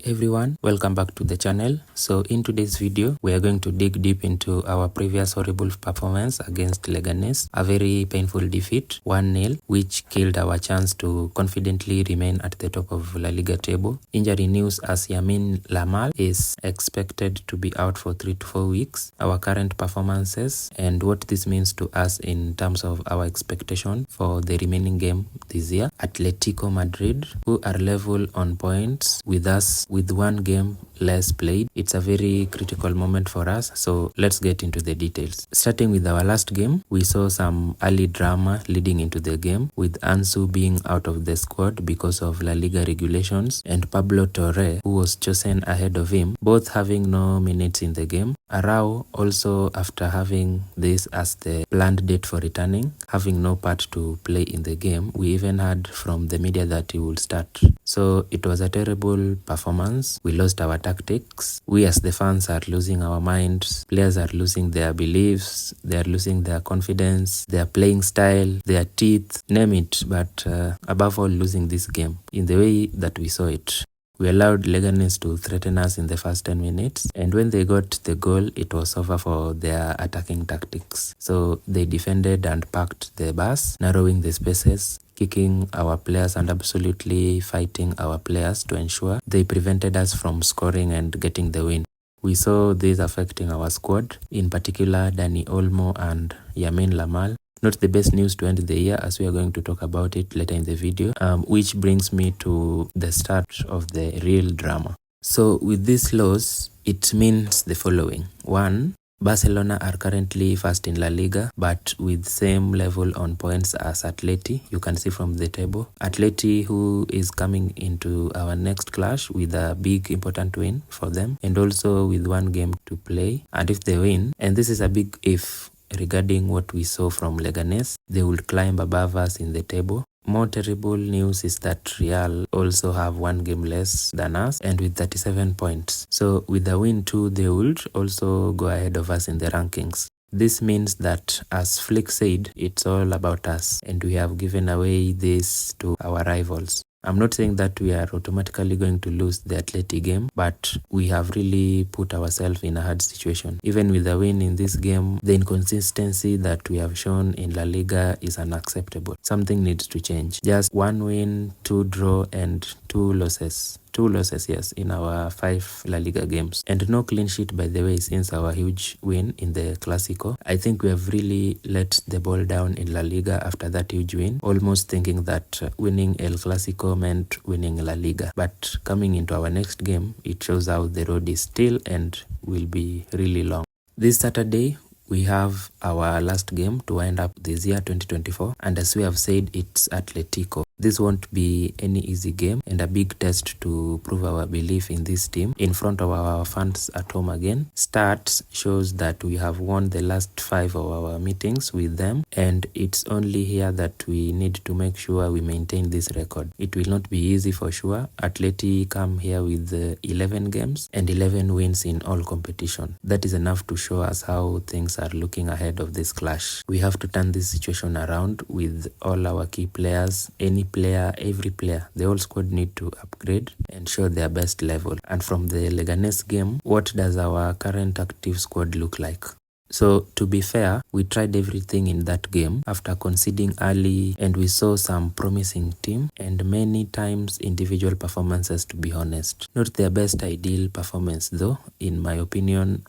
everyone, welcome back to the channel. So in today's video we are going to dig deep into our previous horrible performance against Leganes, a very painful defeat 1-0 which killed our chance to confidently remain at the top of La Liga table. Injury news as Yamine Lamal is expected to be out for 3 to 4 weeks, our current performances and what this means to us in terms of our expectation for the remaining game this year. Atletico Madrid, who are level on points with us with one game less played. It's a very critical moment for us, so let's get into the details. Starting with our last game, we saw some early drama leading into the game, with Ansu being out of the squad because of La Liga regulations and Pablo Torre, who was chosen ahead of him, both having no minutes in the game. Arau also, after having this as the planned date for returning, having no part to play in the game. We even heard from the media that he would start. So it was a terrible performance. We lost our tactics. We as the fans are losing our minds. Players are losing their beliefs. They are losing their confidence, their playing style, their teeth, name it. But above all, losing this game in the way that we saw it. We allowed Leganes to threaten us in the first 10 minutes, and when they got the goal, it was over for their attacking tactics. So they defended and packed the bus, narrowing the spaces, kicking our players and absolutely fighting our players to ensure they prevented us from scoring and getting the win. We saw this affecting our squad, in particular Dani Olmo and Yamine Lamal. Not the best news to end the year, as we are going to talk about it later in the video, which brings me to the start of the real drama. So with this loss, it means the following. 1. Barcelona are currently first in La Liga, but with same level on points as Atleti. You can see from the table. Atleti, who is coming into our next clash with a big important win for them, and also with one game to play. And if they win, and this is a big if, regarding what we saw from Leganes, they will climb above us in the table. More terrible news is that Real also have one game less than us and with 37 points. So with the win too, they would also go ahead of us in the rankings. This means that, as Flick said, it's all about us and we have given away this to our rivals. I'm not saying that we are automatically going to lose the Atleti game, but we have really put ourselves in a hard situation. Even with a win in this game, the inconsistency that we have shown in La Liga is unacceptable. Something needs to change. Just one win, 2 draw, and 2 losses. 2 losses, yes, in our 5 La Liga games. And no clean sheet, by the way, since our huge win in the Clásico. I think we have really let the ball down in La Liga after that huge win, almost thinking that winning El Clásico meant winning La Liga. But coming into our next game, it shows how the road is still and will be really long. This Saturday, we have our last game to wind up this year 2024, and as we have said, it's Atletico. This won't be any easy game and a big test to prove our belief in this team in front of our fans at home again. Stats shows that we have won the last 5 of our meetings with them, and it's only here that we need to make sure we maintain this record. It will not be easy for sure. Atleti come here with 11 games and 11 wins in all competition. That is enough to show us how things are looking ahead of this clash. We have to turn this situation around with all our key players. Any player, every player, the whole squad need to upgrade and show their best level. And from the Leganes game, what does our current active squad look like? So to be fair, we tried everything in that game after conceding early, and we saw some promising team and many times individual performances, to be honest. Not their best ideal performance though, in my opinion.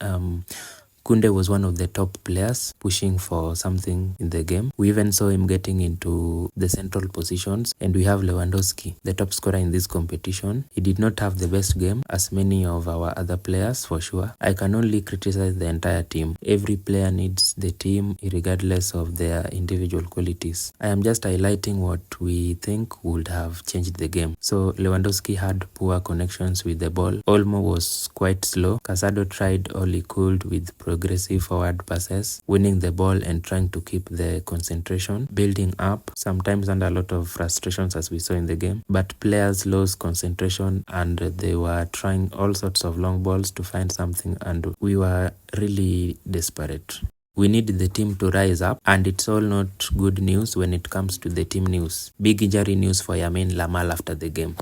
Kunde was one of the top players pushing for something in the game. We even saw him getting into the central positions, and we have Lewandowski, the top scorer in this competition. He did not have the best game as many of our other players for sure. I can only criticize the entire team. Every player needs the team regardless of their individual qualities. I am just highlighting what we think would have changed the game. So Lewandowski had poor connections with the ball. Olmo was quite slow. Casado tried all he could with progressive forward passes, winning the ball and trying to keep the concentration, building up, sometimes under a lot of frustrations as we saw in the game. But players lost concentration and they were trying all sorts of long balls to find something, and we were really desperate. We need the team to rise up, and it's all not good news when it comes to the team news. Big injury news for Yamine Lamal after the game.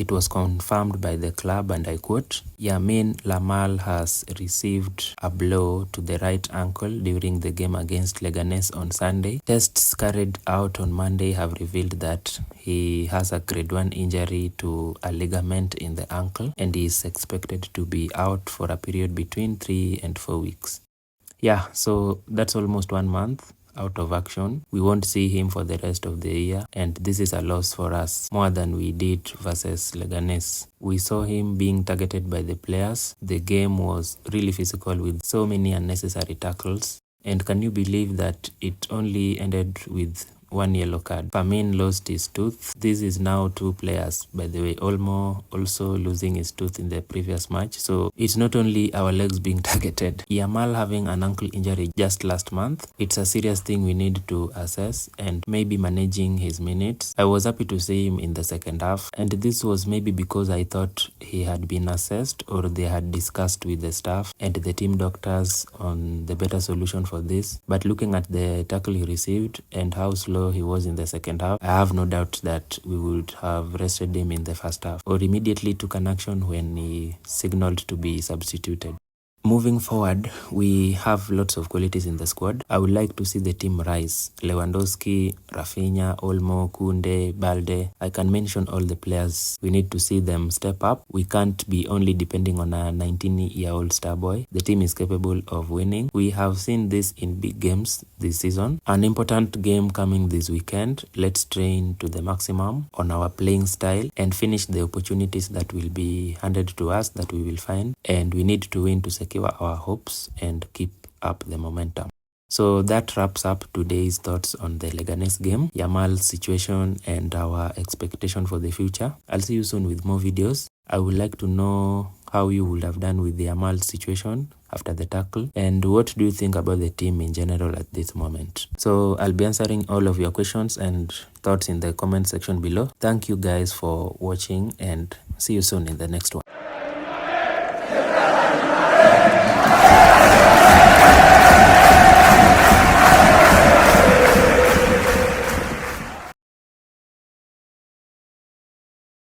It was confirmed by the club, and I quote, "Yamine Lamal has received a blow to the right ankle during the game against Leganes on Sunday. Tests carried out on Monday have revealed that he has a grade 1 injury to a ligament in the ankle, and he is expected to be out for a period between 3 and 4 weeks. Yeah, so that's almost 1 month out of action. We won't see him for the rest of the year, and this is a loss for us more than we did versus Leganes. We saw him being targeted by the players. The game was really physical with so many unnecessary tackles. And can you believe that it only ended with 1 yellow card? Famin lost his tooth. This is now 2 players, by the way. Olmo also losing his tooth in the previous match. So it's not only our legs being targeted. Yamal having an ankle injury just last month. It's a serious thing we need to assess and maybe managing his minutes. I was happy to see him in the second half, and this was maybe because I thought he had been assessed or they had discussed with the staff and the team doctors on the better solution for this. But looking at the tackle he received and how slow he was in the second half, I have no doubt that we would have rested him in the first half or immediately took an action when he signaled to be substituted. Moving forward, we have lots of qualities in the squad. I would like to see the team rise. Lewandowski, Rafinha, Olmo, Kunde, Balde. I can mention all the players. We need to see them step up. We can't be only depending on a 19-year-old star boy. The team is capable of winning. We have seen this in big games this season. An important game coming this weekend. Let's train to the maximum on our playing style and finish the opportunities that will be handed to us that we will find. And we need to win to secure our hopes and keep up the momentum. So that wraps up today's thoughts on the Leganes game, Yamal's situation, and our expectation for the future. I'll see you soon with more videos. I would like to know how you would have done with the Yamal situation after the tackle, and what do you think about the team in general at this moment. So I'll be answering all of your questions and thoughts in the comment section below. Thank you guys for watching, and see you soon in the next one.